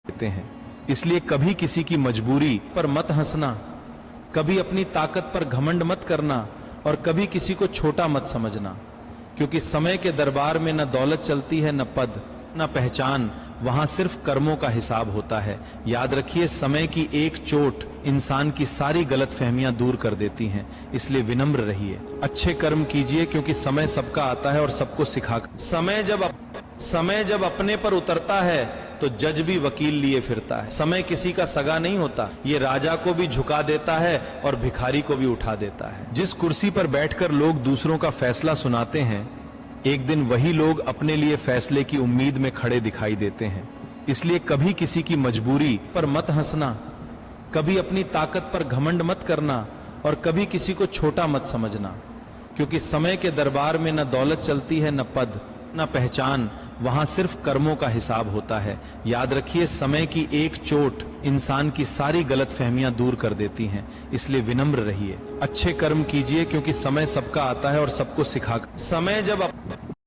देते हैं। इसलिए कभी किसी की मजबूरी पर मत हंसना, कभी अपनी ताकत पर घमंड मत करना और कभी किसी को छोटा मत समझना, क्योंकि समय के दरबार में न दौलत चलती है, न पद, न पहचान। वहां सिर्फ कर्मों का हिसाब होता है। याद रखिए, समय की एक चोट इंसान की सारी गलतफहमियां दूर कर देती हैं। इसलिए विनम्र रहिए, अच्छे कर्म कीजिए, क्योंकि समय सबका आता है और सबको सिखा। समय जब अपने पर उतरता है तो जज भी वकील लिए फिरता है। समय किसी का सगा नहीं होता, ये राजा को भी झुका देता है और भिखारी को भी उठा देता है। जिस कुर्सी पर बैठकर लोग दूसरों का फैसला सुनाते हैं, एक दिन वही लोग अपने लिए फैसले की उम्मीद में खड़े दिखाई देते हैं। इसलिए कभी किसी की मजबूरी पर मत हंसना, कभी अपनी ताकत पर घमंड मत करना और कभी किसी को छोटा मत समझना, क्योंकि समय के दरबार में न दौलत चलती है, न पद, न पहचान। वहां सिर्फ कर्मों का हिसाब होता है। याद रखिए, समय की एक चोट इंसान की सारी गलतफहमियां दूर कर देती हैं। इसलिए विनम्र रहिए, अच्छे कर्म कीजिए, क्योंकि समय सबका आता है और सबको सिखा।